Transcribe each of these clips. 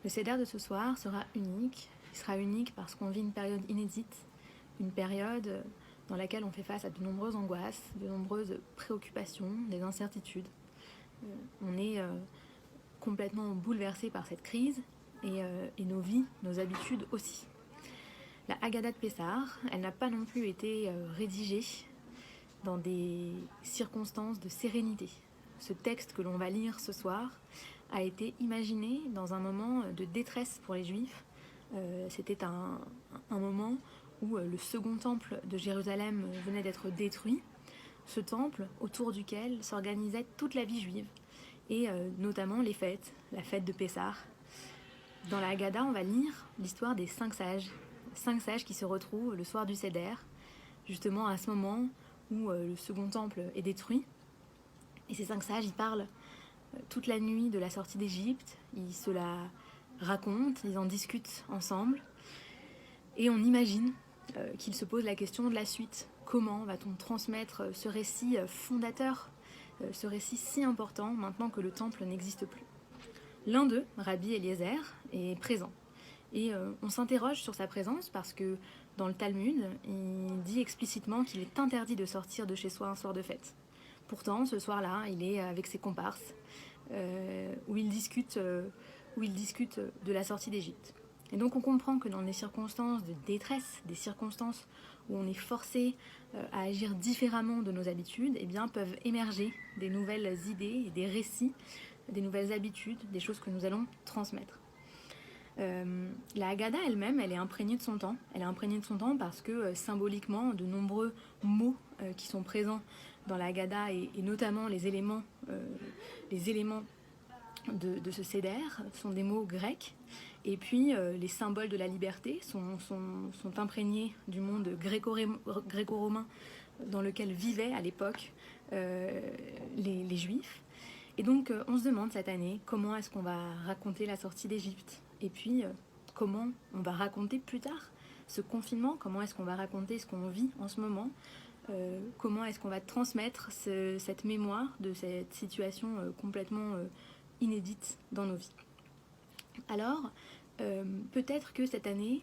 Le Seder de ce soir sera unique. Il sera unique parce qu'on vit une période inédite, une période dans laquelle on fait face à de nombreuses angoisses, de nombreuses préoccupations, des incertitudes. On est complètement bouleversé par cette crise et nos vies, nos habitudes aussi. La Haggadah de Pessah, elle n'a pas non plus été rédigée dans des circonstances de sérénité. Ce texte que l'on va lire ce soir a été imaginé dans un moment de détresse pour les Juifs. C'était un moment où le second temple de Jérusalem venait d'être détruit. Ce temple autour duquel s'organisait toute la vie juive, et notamment les fêtes, la fête de Pessah. Dans la Haggadah, on va lire l'histoire des 5 sages. 5 sages qui se retrouvent le soir du Seder, justement à ce moment où le second temple est détruit. Et ces 5 sages, ils parlent toute la nuit de la sortie d'Égypte, ils se la racontent, ils en discutent ensemble. Et on imagine qu'ils se posent la question de la suite. Comment va-t-on transmettre ce récit fondateur, ce récit si important maintenant que le temple n'existe plus? L'un d'eux, Rabbi Eliezer, est présent. Et on s'interroge sur sa présence parce que dans le Talmud, il dit explicitement qu'il est interdit de sortir de chez soi un soir de fête. Pourtant, ce soir-là, il est avec ses comparses où il discute de la sortie d'Égypte. Et donc on comprend que dans des circonstances de détresse, des circonstances où on est forcé à agir différemment de nos habitudes, eh bien, peuvent émerger des nouvelles idées et des récits, des nouvelles habitudes, des choses que nous allons transmettre. La Haggadah elle-même, elle est imprégnée de son temps. Elle est imprégnée de son temps parce que symboliquement, de nombreux mots qui sont présents dans la Haggadah et notamment les éléments de ce Seder sont des mots grecs. Et puis les symboles de la liberté sont imprégnés du monde gréco-romain dans lequel vivaient à l'époque les Juifs. Et donc on se demande cette année comment est-ce qu'on va raconter la sortie d'Égypte. Et puis comment on va raconter plus tard ce confinement, comment est-ce qu'on va raconter ce qu'on vit en ce moment, comment est-ce qu'on va transmettre cette mémoire de cette situation complètement inédite dans nos vies. Alors, peut-être que cette année,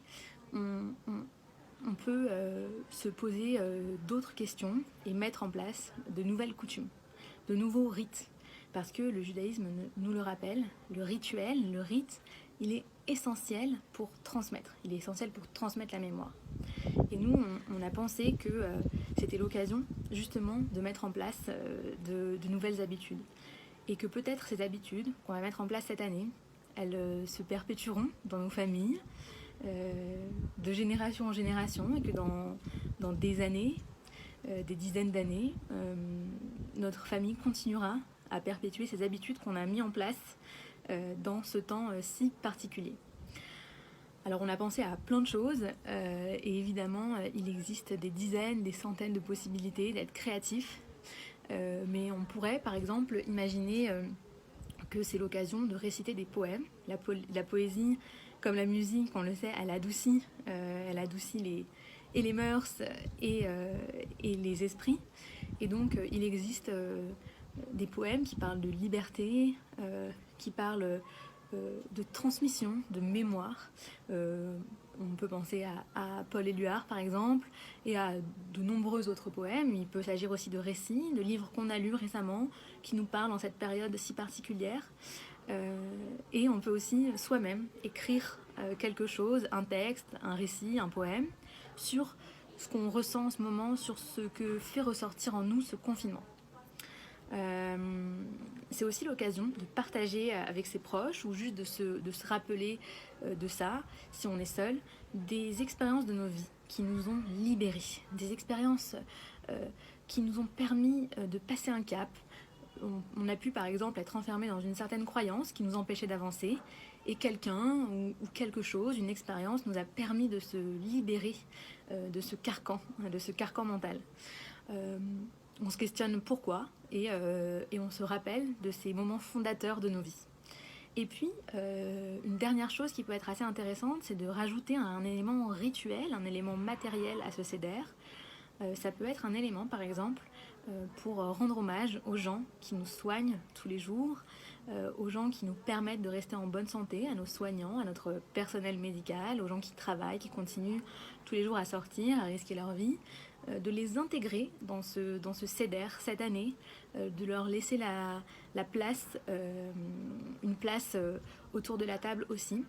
on peut se poser d'autres questions et mettre en place de nouvelles coutumes, de nouveaux rites. Parce que le judaïsme nous le rappelle, le rituel, le rite, il est essentiel pour transmettre. Il est essentiel pour transmettre la mémoire. Et nous, on a pensé que c'était l'occasion, justement, de mettre en place de nouvelles habitudes. Et que peut-être ces habitudes qu'on va mettre en place cette année, elles se perpétueront dans nos familles, de génération en génération, et que dans des années, des dizaines d'années, notre famille continuera à perpétuer ces habitudes qu'on a mis en place dans ce temps si particulier. Alors on a pensé à plein de choses et évidemment il existe des dizaines, des centaines de possibilités d'être créatif, mais on pourrait par exemple imaginer que c'est l'occasion de réciter des poèmes. La poésie, comme la musique, on le sait, elle adoucit les mœurs et les esprits. Et donc il existe des poèmes qui parlent de liberté, qui parlent de transmission, de mémoire. On peut penser à Paul Éluard par exemple, et à de nombreux autres poèmes. Il peut s'agir aussi de récits, de livres qu'on a lus récemment, qui nous parlent en cette période si particulière. Et on peut aussi soi-même écrire quelque chose, un texte, un récit, un poème, sur ce qu'on ressent en ce moment, sur ce que fait ressortir en nous ce confinement. C'est aussi l'occasion de partager avec ses proches ou juste de se rappeler de ça, si on est seul, des expériences de nos vies qui nous ont libérés, des expériences qui nous ont permis de passer un cap. On a pu par exemple être enfermé dans une certaine croyance qui nous empêchait d'avancer, et quelqu'un ou quelque chose, une expérience nous a permis de se libérer de ce carcan mental. On se questionne pourquoi et on se rappelle de ces moments fondateurs de nos vies. Et puis, une dernière chose qui peut être assez intéressante, c'est de rajouter un élément rituel, un élément matériel à ce Seder. Ça peut être un élément, par exemple, pour rendre hommage aux gens qui nous soignent tous les jours, aux gens qui nous permettent de rester en bonne santé, à nos soignants, à notre personnel médical, aux gens qui travaillent, qui continuent tous les jours à sortir, à risquer leur vie, de les intégrer dans ce CEDER cette année, de leur laisser la place, une place autour de la table aussi.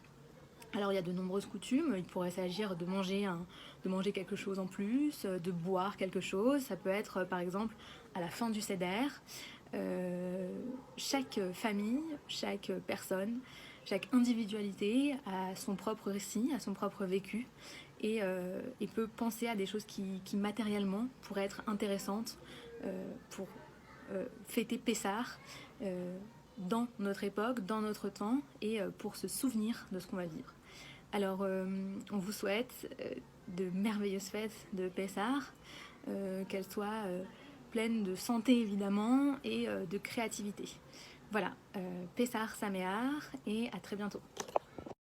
Alors il y a de nombreuses coutumes, il pourrait s'agir de manger quelque chose en plus, de boire quelque chose, ça peut être par exemple à la fin du CEDER. Chaque famille, chaque personne, chaque individualité a son propre récit, a son propre vécu et peut penser à des choses qui matériellement pourraient être intéressantes pour fêter Pessah dans notre époque, dans notre temps et pour se souvenir de ce qu'on va vivre. Alors on vous souhaite de merveilleuses fêtes de Pessah, qu'elles soient pleine de santé évidemment et de créativité. Voilà, Pessah Sameach et à très bientôt.